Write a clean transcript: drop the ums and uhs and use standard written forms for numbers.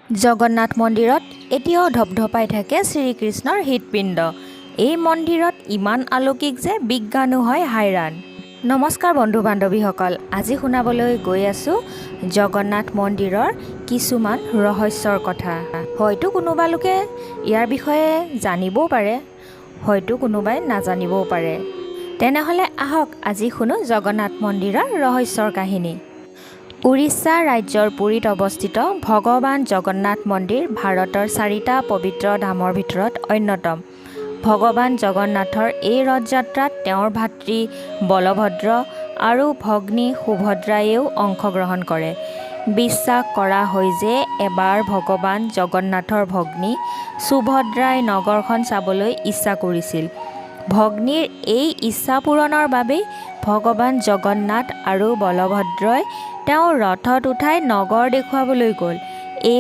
জগন্নাথ মন্দিৰত এতিয়াও ধপধপাই থাকে শ্ৰীকৃষ্ণৰ হৃদপিণ্ড। এই মন্দিৰত ইমান আলৌকিক যে বিজ্ঞানো হয় হাইৰাণ। নমস্কাৰ বন্ধু বান্ধৱীসকল, আজি শুনাবলৈ গৈ আছোঁ জগন্নাথ মন্দিৰৰ কিছুমান ৰহস্যৰ কথা। হয়তো কোনোবা লোকে ইয়াৰ বিষয়ে জানিবও পাৰে, হয়তো কোনোবাই নাজানিবও পাৰে। তেনেহ'লে আহক আজি শুনো জগন্নাথ মন্দিৰৰ ৰহস্যৰ কাহিনী। উৰিষ্যা ৰাজ্যৰ পুৰীত অৱস্থিত ভগৱান জগন্নাথ মন্দিৰ ভাৰতৰ 4টা পবিত্ৰ ধামৰ ভিতৰত অন্যতম। ভগৱান জগন্নাথৰ এই ৰথযাত্ৰাত তেওঁৰ ভাতৃ বলভদ্ৰ আৰু ভগ্নী সুভদ্ৰায়েও অংশগ্ৰহণ কৰে। বিশ্বাস কৰা হয় যে এবাৰ ভগৱান জগন্নাথৰ ভগ্নী সুভদ্ৰাই নগৰখন চাবলৈ ইচ্ছা কৰিছিল। ভগ্নীৰ এই ইচ্ছা পূৰণৰ বাবেই ভগৱান জগন্নাথ আৰু বলভদ্ৰই তেওঁৰ ৰথত উঠাই নগৰ দেখুৱাবলৈ গ'ল। এই